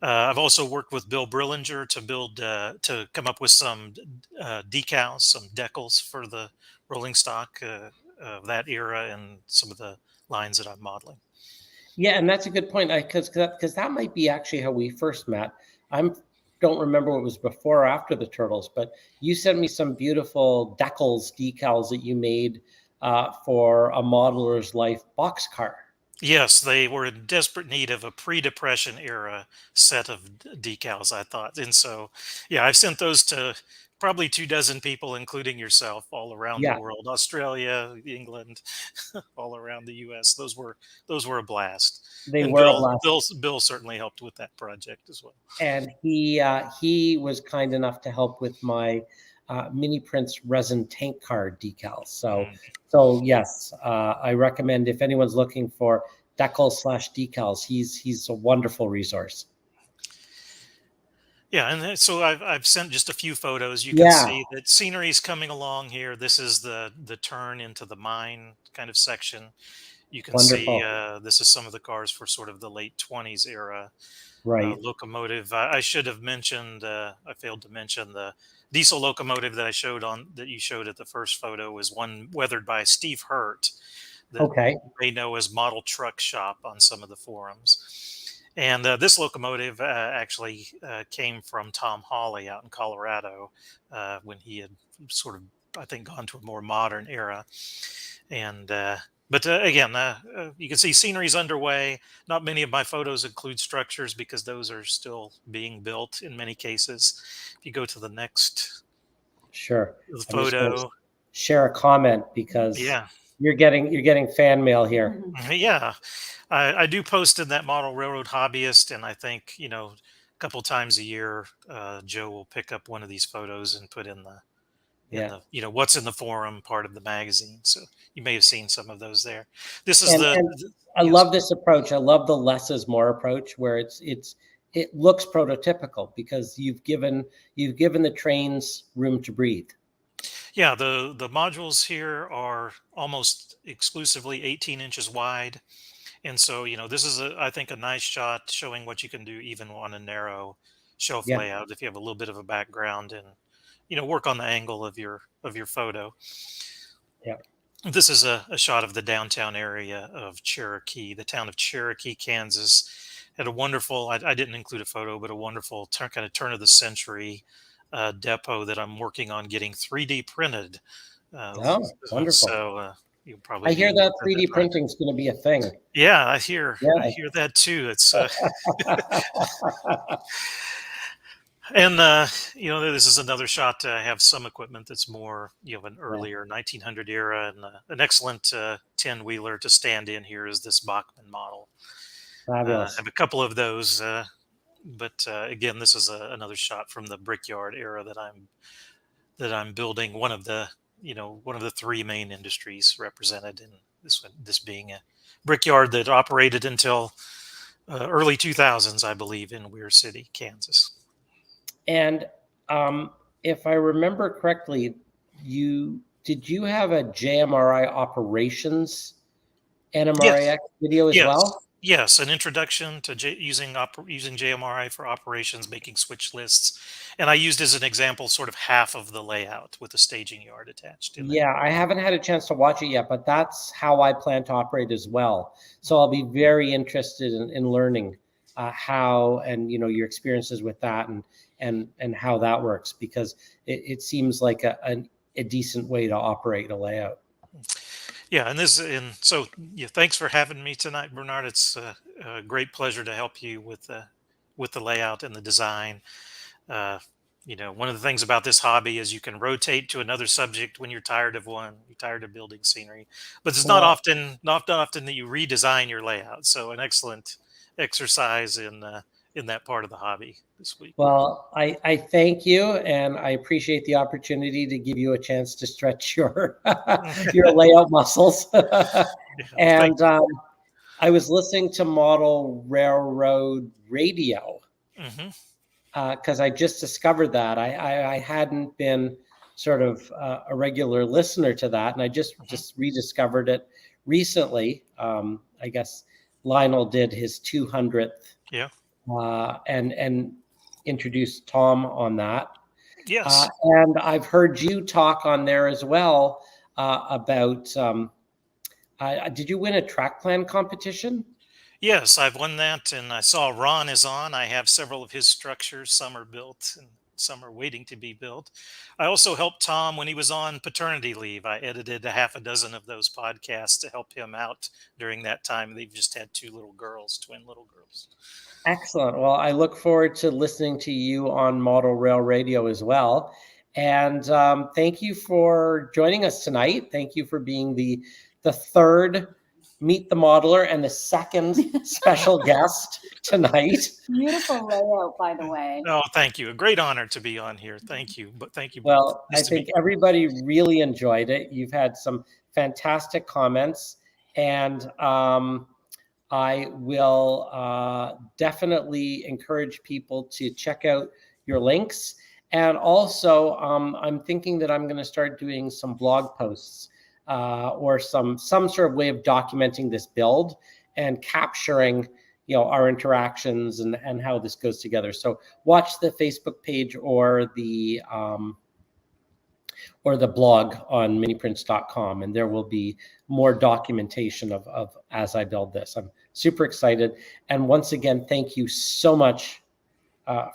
I've also worked with Bill Brillinger to come up with some decals, some decals for the rolling stock of that era and some of the lines that I'm modeling. Yeah, and that's a good point, because that might be actually how we first met. I don't remember what was before or after the Turtles, but you sent me some beautiful decals that you made for a Modeler's Life boxcar. Yes, they were in desperate need of a pre-Depression era set of decals, I thought. And so, yeah, I've sent those to probably 24 people, including yourself, all around the world, Australia, England, all around the US. Those were a blast. Bill certainly helped with that project as well. And he was kind enough to help with my mini prints resin tank car decals. So yes, I recommend if anyone's looking for decals/decals, he's a wonderful resource. Yeah, and so I've sent just a few photos. You can see that scenery is coming along here. This is the turn into the mine kind of section. You can see this is some of the cars for sort of the late 20s era locomotive. I should have mentioned, I failed to mention the diesel locomotive that you showed at the first photo was one weathered by Steve Hurt that they know as Model Truck Shop on some of the forums. And this locomotive actually came from Tom Hawley out in Colorado when he had sort of, I think, gone to a more modern era. And but again, you can see scenery's underway. Not many of my photos include structures because those are still being built in many cases. If you go to the next photo, share a comment because you're getting fan mail here. Yeah, I do post in that Model Railroad Hobbyist, and I think a couple times a year, Joe will pick up one of these photos and put in the what's in the forum part of the magazine. So you may have seen some of those there. This is I love this approach. I love the less is more approach, where it looks prototypical because you've given the trains room to breathe. Yeah, the modules here are almost exclusively 18 inches wide. And so, this is I think a nice shot showing what you can do even on a narrow shelf Yeah. layout if you have a little bit of a background and work on the angle of your photo. Yeah. This is a shot of the downtown area of Cherokee, the town of Cherokee, Kansas. Had a wonderful, I didn't include a photo, but a wonderful kind of turn of the century depot that I'm working on getting 3D printed. Oh, wonderful. You'll probably I be hear able to that send that 3D project. printing is going to be a thing. Yeah, I Yeah. hear that too. It's and this is another shot. I have some equipment that's more an Yeah. earlier 1900 era, and an excellent 10 wheeler to stand in here is this Bachmann model. I Fabulous. have a couple of those, but again, this is another shot from the brickyard era that I'm building. One of the three main industries represented in this being a brickyard that operated until early 2000s, I believe, in Weir City, Kansas. And if I remember correctly, did you have a JMRI operations Yes, NMRAX video as yes, well? yes. An introduction to using JMRI for operations, making switch lists, and I used as an example sort of half of the layout with the staging yard attached in there. Yeah, I haven't had a chance to watch it yet, but that's how I plan to operate as well. So I'll be very interested in learning how and your experiences with that and how that works, because it seems like a decent way to operate a layout. Yeah, and so yeah, thanks for having me tonight, Bernard. It's a great pleasure to help you with the layout and the design. Uh, one of the things about this hobby is you can rotate to another subject when you're tired of one. You're tired of building scenery, but it's Well, not often that you redesign your layout. So an excellent exercise in that part of the hobby this week. Well, I thank you, and I appreciate the opportunity to give you a chance to stretch your your layout muscles. Yeah, well, thank And I was listening to Model Railroad Radio you. because I just discovered that I hadn't been sort of a regular listener to that, and I just rediscovered it recently. I guess Lionel did his 200th Yeah. and introduced Tom on that. Yes. And I've heard you talk on there as well about. Did you win a track plan competition? Yes, I've won that, and I saw Ron is on. I have several of his structures. Some are built, and some are waiting to be built. I also helped Tom when he was on paternity leave. I edited a half a dozen of those podcasts to help him out during that time. They've just had two little girls, twin little girls. Excellent. Well, I look forward to listening to you on Model Rail Radio as well. And thank you for joining us tonight. Thank you for being the third Meet the Modeler and the second special guest tonight. Beautiful layout, by the way. Oh, thank you. A great honor to be on here. Thank you. But thank you both. Well, I Nice to meet think you. everybody really enjoyed it. You've had some fantastic comments, and I will definitely encourage people to check out your links. And also, I'm thinking that I'm going to start doing some blog posts or some sort of way of documenting this build and capturing, our interactions and how this goes together. So watch the Facebook page or the blog on miniprints.com, and there will be more documentation of as I build this. I'm super excited. And once again, thank you so much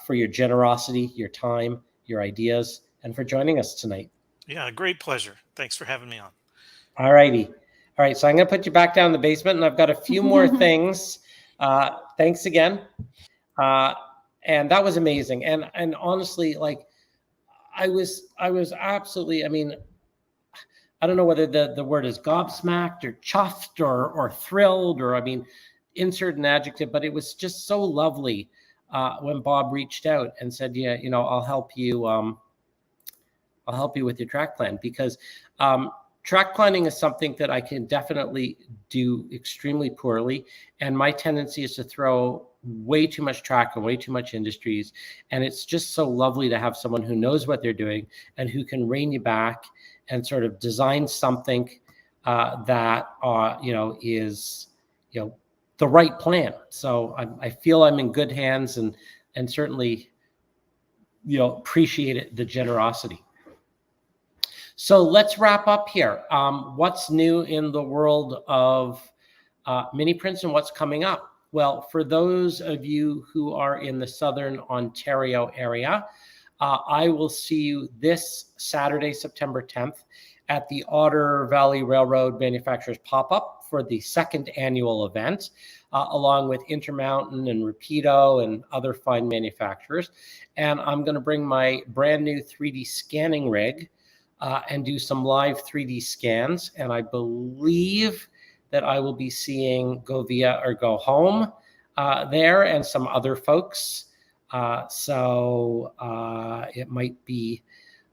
for your generosity, your time, your ideas, and for joining us tonight. Yeah, great pleasure. Thanks for having me on. All righty. All right. So I'm going to put you back down in the basement, and I've got a few more things. Thanks again. And that was amazing. And honestly, like, I was absolutely, I mean, I don't know whether the word is gobsmacked or chuffed or thrilled, or, I mean, insert an adjective, but it was just so lovely when Bob reached out and said, yeah, I'll help you with your track plan, because track planning is something that I can definitely do extremely poorly. And my tendency is to throw way too much track and way too much industries. And it's just so lovely to have someone who knows what they're doing and who can rein you back and sort of design something that is the right plan. So I feel I'm in good hands, and certainly appreciate the generosity. So let's wrap up here. What's new in the world of mini prints and what's coming up? Well, for those of you who are in the Southern Ontario area, I will see you this Saturday, September 10th, at the Otter Valley Railroad Manufacturers Pop-Up for the second annual event, along with Intermountain and Rapido and other fine manufacturers. And I'm going to bring my brand new 3D scanning rig and do some live 3D scans. And I believe that I will be seeing Go Via or Go Home there, and some other folks. So it might be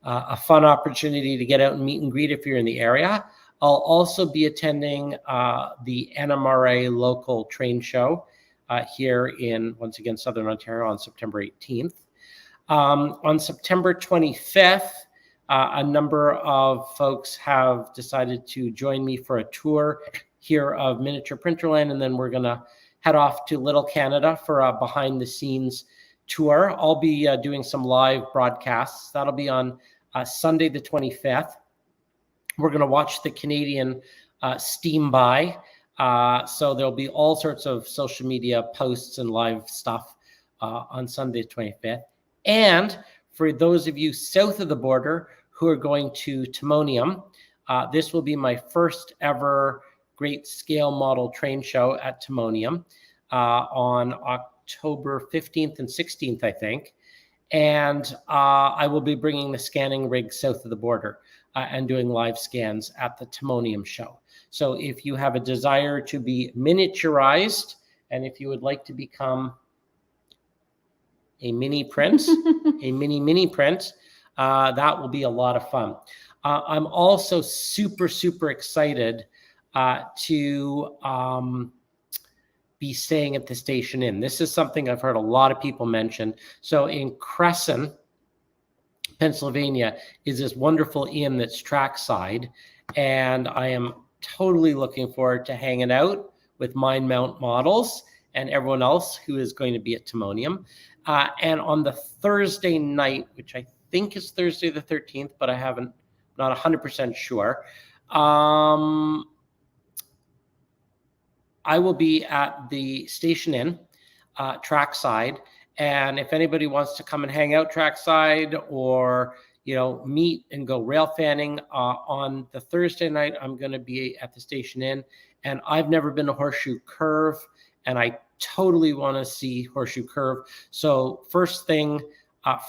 a fun opportunity to get out and meet and greet if you're in the area. I'll also be attending the NMRA local train show here in, once again, Southern Ontario on September 18th. On September 25th, a number of folks have decided to join me for a tour here of Miniature Printerland, and then we're going to head off to Little Canada for a behind-the-scenes tour. I'll be doing some live broadcasts. That'll be on Sunday the 25th. We're going to watch the Canadian steam by. So there'll be all sorts of social media posts and live stuff on Sunday the 25th. And for those of you south of the border who are going to Timonium, this will be my first ever great scale model train show at Timonium on October 15th and 16th, I think. And I will be bringing the scanning rig south of the border and doing live scans at the Timonium show. So if you have a desire to be miniaturized, and if you would like to become a mini print, a mini print, that will be a lot of fun. I'm also super excited to be staying at the Station Inn. This is something I've heard a lot of people mention. So in Crescent, Pennsylvania, is this wonderful inn that's trackside, and I am totally looking forward to hanging out with Mind Mount Models and everyone else who is going to be at Timonium. And on the Thursday night, which I think is Thursday the 13th, but not 100% sure, I will be at the Station Inn trackside. And if anybody wants to come and hang out trackside, or meet and go rail fanning on the Thursday night, I'm going to be at the Station Inn. And I've never been to Horseshoe Curve, and I totally want to see Horseshoe Curve. So first thing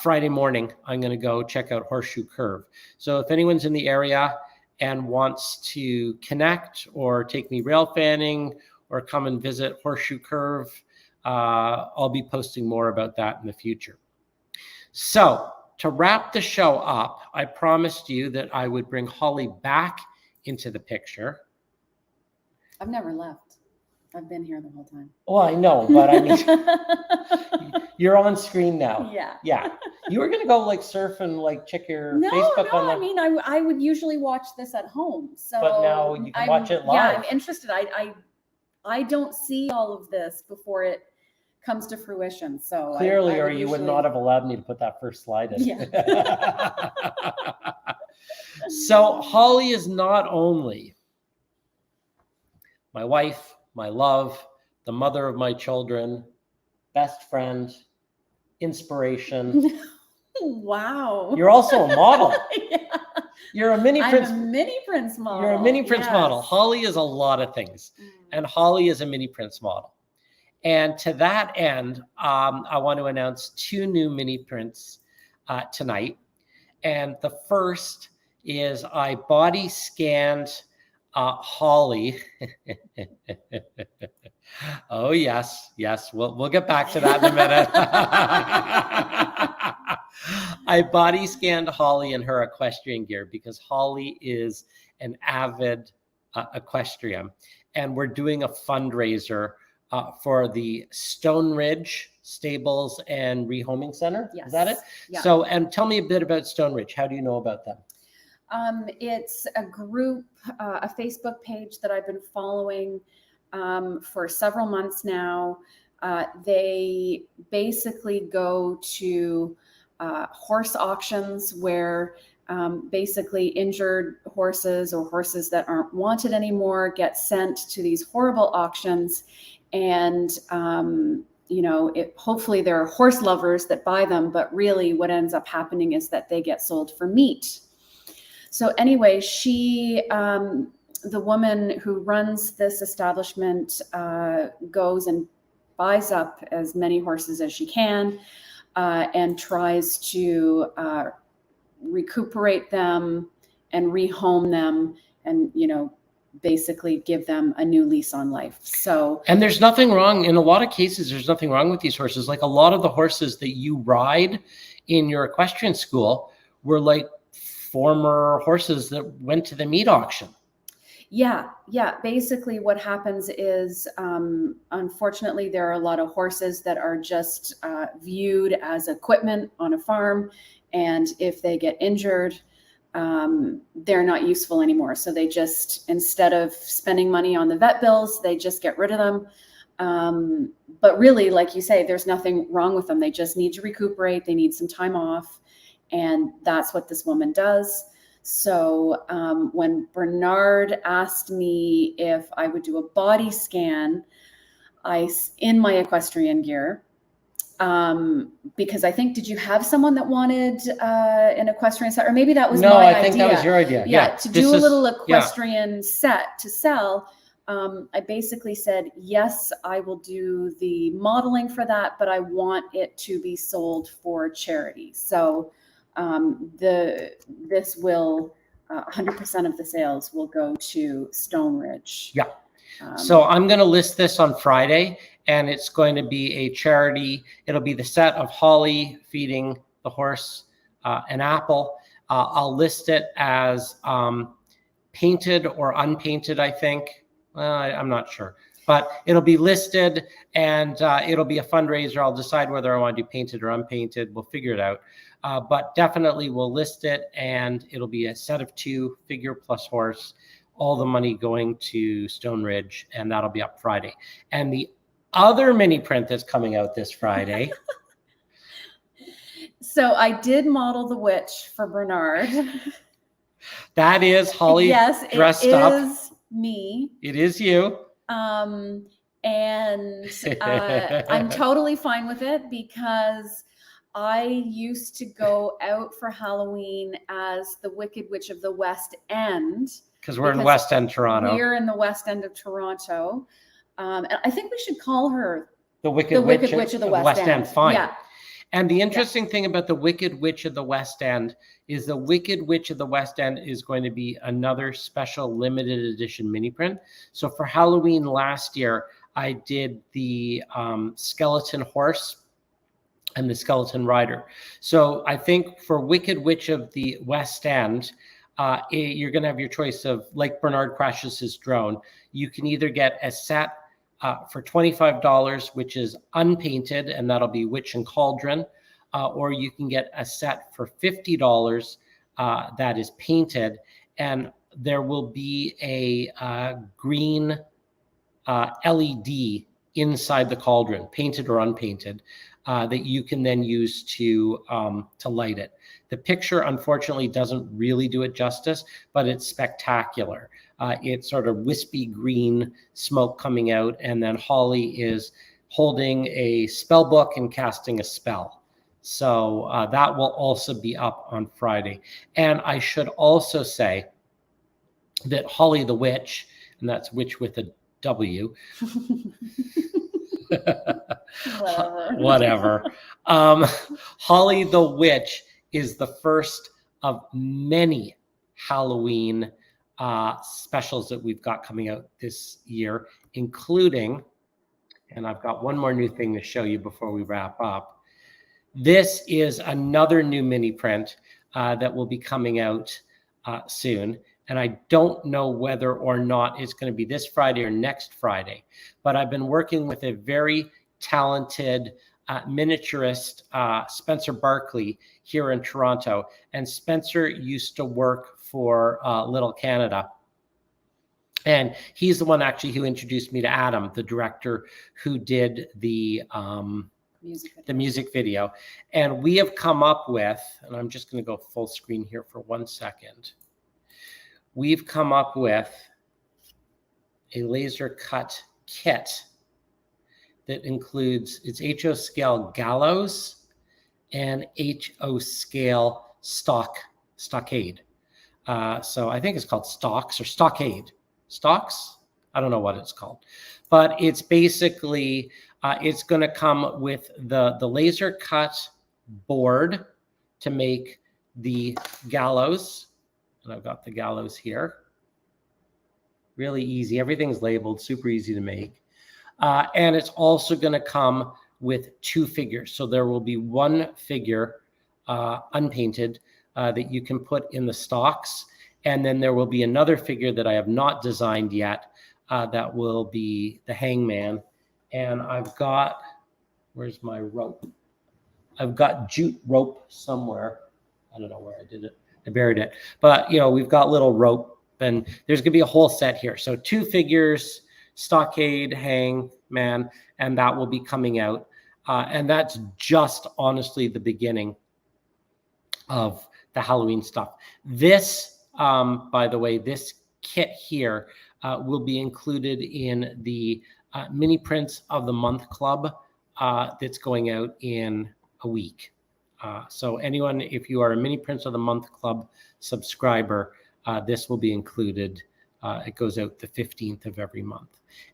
Friday morning, I'm going to go check out Horseshoe Curve. So if anyone's in the area and wants to connect or take me rail fanning or come and visit Horseshoe Curve, I'll be posting more about that in the future. So to wrap the show up, I promised you that I would bring Holly back into the picture. I've never left. I've been here the whole time. Well, I know, but I mean, you're on screen now. Yeah. You were gonna go surf and check your Facebook on the. I mean, I would usually watch this at home. So but now you can watch it live. Yeah, I'm interested. I don't see all of this before it comes to fruition. So clearly, or you would not have allowed me to put that first slide in. Yeah. So Holly is not only my wife, my love, the mother of my children, best friend, inspiration. Wow. You're also a model. Yeah. You're a mini prints. I'm a mini prints model. You're a mini prints yes. model. Holly is a lot of things, and Holly is a mini prints model. And to that end, I want to announce 2 new mini prints tonight. And the first is I body scanned Holly. Oh yes, we'll get back to that in a minute. I body scanned Holly in her equestrian gear because Holly is an avid equestrian, and we're doing a fundraiser for the Stone Ridge Stables and Rehoming Center. Yes. Is that it? Yeah. So, and tell me a bit about Stone Ridge. How do you know about them? It's a group, a Facebook page that I've been following for several months now. They basically go to horse auctions where basically injured horses or horses that aren't wanted anymore get sent to these horrible auctions. And, hopefully there are horse lovers that buy them, but really what ends up happening is that they get sold for meat. So anyway, the woman who runs this establishment goes and buys up as many horses as she can and tries to recuperate them and rehome them and, basically give them a new lease on life. So, and there's nothing wrong in a lot of cases. There's nothing wrong with these horses. Like a lot of the horses that you ride in your equestrian school were like former horses that went to the meat auction. Yeah. Basically what happens is, unfortunately, there are a lot of horses that are just viewed as equipment on a farm. And if they get injured, they're not useful anymore. So they just, instead of spending money on the vet bills, they just get rid of them. But really, like you say, there's nothing wrong with them. They just need to recuperate. They need some time off. And that's what this woman does. So when Bernard asked me if I would do a body scan, in my equestrian gear, because I think, did you have someone that wanted an equestrian set, or maybe that was my idea? No, I think that was your idea. Yeah, to do a little equestrian set to sell. I basically said, yes, I will do the modeling for that, but I want it to be sold for charity. So this will 100% of the sales will go to Stone Ridge. Yeah. So I'm going to list this on Friday, and it's going to be a charity. It'll be the set of Holly feeding the horse an apple. I'll list it as painted or unpainted, I think. I'm not sure, but it'll be listed, and it'll be a fundraiser. I'll decide whether I want to do painted or unpainted. We'll figure it out. But definitely we'll list it, and it'll be a set of 2, figure plus horse, all the money going to Stone Ridge, and that'll be up Friday. And the other mini print that's coming out this Friday. So I did model the witch for Bernard. That is Holly dressed up. Yes, it is me. It is you. And I'm totally fine with it because I used to go out for Halloween as the Wicked Witch of the West End. Because we're in West End, Toronto. We're in the West End of Toronto. And I think we should call her the Wicked Witch of the West End. Fine. Yeah. And the interesting thing about the Wicked Witch of the West End is the Wicked Witch of the West End is going to be another special limited edition mini print. So for Halloween last year, I did the skeleton horse and the skeleton rider. So I think for Wicked Witch of the West End, you're going to have your choice of, like Bernard crashes his drone. You can either get a set for $25, which is unpainted, and that'll be Witch and Cauldron, or you can get a set for $50 that is painted, and there will be a green LED inside the cauldron, painted or unpainted, that you can then use to light it. The picture, unfortunately, doesn't really do it justice, but it's spectacular. It's sort of wispy green smoke coming out, and then Holly is holding a spell book and casting a spell. So that will also be up on Friday. And I should also say that Holly the Witch, and that's witch with a W. Whatever. Holly the Witch is the first of many Halloween specials that we've got coming out this year, including, and I've got one more new thing to show you before we wrap up. This is another new mini print that will be coming out soon. And I don't know whether or not it's going to be this Friday or next Friday, but I've been working with a very talented miniaturist Spencer Barkley here in Toronto. And Spencer used to work for Little Canada. And he's the one actually who introduced me to Adam, the director who did the music video. And we have come up with, and I'm just going to go full screen here for 1 second. We've come up with a laser cut kit that includes its HO scale gallows and HO scale stockade. So I think it's called stocks or stockade. Stocks? I don't know what it's called, but it's basically, it's going to come with the laser cut board to make the gallows. And I've got the gallows here. Really easy. Everything's labeled, super easy to make. And it's also going to come with 2 figures. So there will be 1 figure unpainted that you can put in the stocks. And then there will be another figure that I have not designed yet that will be the hangman. And I've got, where's my rope? I've got jute rope somewhere. I don't know where I did it. I buried it. But, you know, we've got little rope, and there's going to be a whole set here. So 2 figures, stockade, hangman, and that will be coming out. And that's just honestly the beginning of the Halloween stuff. This, by the way, this kit here will be included in the Mini Prints of the Month Club that's going out in a week. So anyone, if you are a Mini Prints of the Month Club subscriber, this will be included. It goes out the 15th of every month.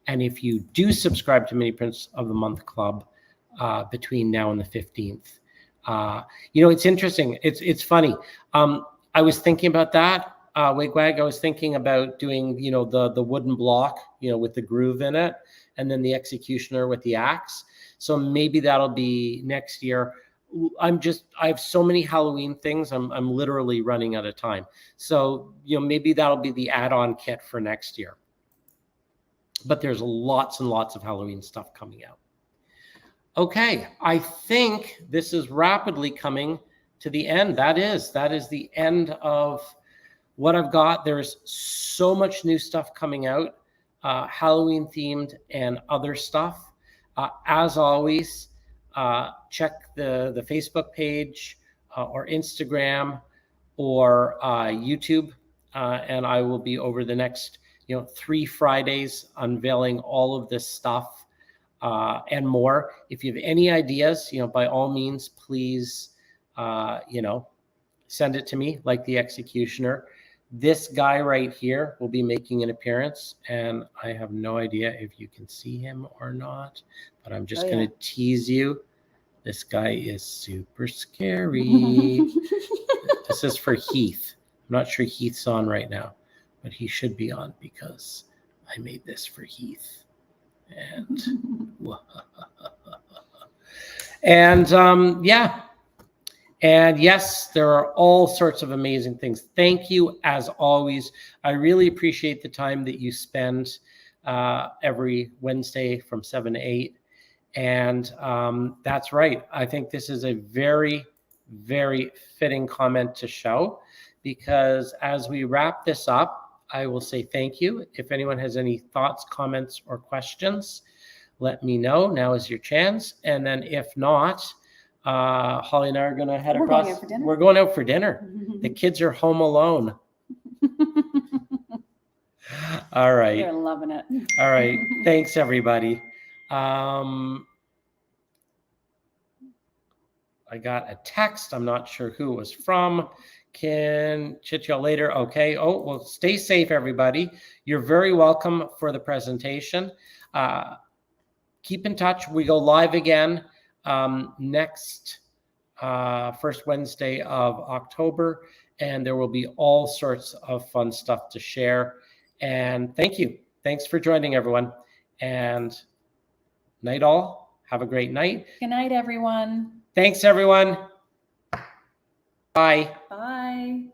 And if you do subscribe to Mini Prints of the Month Club between now and the 15th, you know, it's interesting. It's funny. I was thinking about that. Wigwag, I was thinking about doing, you know, the wooden block, you know, with the groove in it, and then the executioner with the axe. So maybe that'll be next year. I have so many Halloween things. I'm literally running out of time. So, you know, maybe that'll be the add-on kit for next year. But there's lots and lots of Halloween stuff coming out. Okay, I think this is rapidly coming to the end. That is the end of what I've got. There's so much new stuff coming out, Halloween themed and other stuff. As always, check the Facebook page or Instagram or YouTube, and I will be over the next 3 Fridays unveiling all of this stuff and more. If you have any ideas, by all means, please send it to me, like the executioner. This guy right here will be making an appearance, and I have no idea if you can see him or not, but I'm just going to tease you. This guy is super scary. This is for Heath. I'm not sure Heath's on right now, but he should be on because I made this for Heath. And yeah. And yes, there are all sorts of amazing things. Thank you, as always. I really appreciate the time that you spend every Wednesday from 7 to 8. And that's right. I think this is a very, very fitting comment to show, because as we wrap this up, I will say thank you. If anyone has any thoughts, comments, or questions, let me know. Now is your chance. And then if not, Holly and I are going to head across. We're going out for dinner. The kids are home alone. All right. They're loving it. All right. Thanks, everybody. I got a text. I'm not sure who it was from. Can chit y'all later. Okay. Oh, well, stay safe, everybody. You're very welcome for the presentation. Keep in touch. We go live again next first Wednesday of October, and there will be all sorts of fun stuff to share. And thank you. Thanks for joining, everyone. And night all. Have a great night. Good night, everyone. Thanks, everyone. Bye. Bye.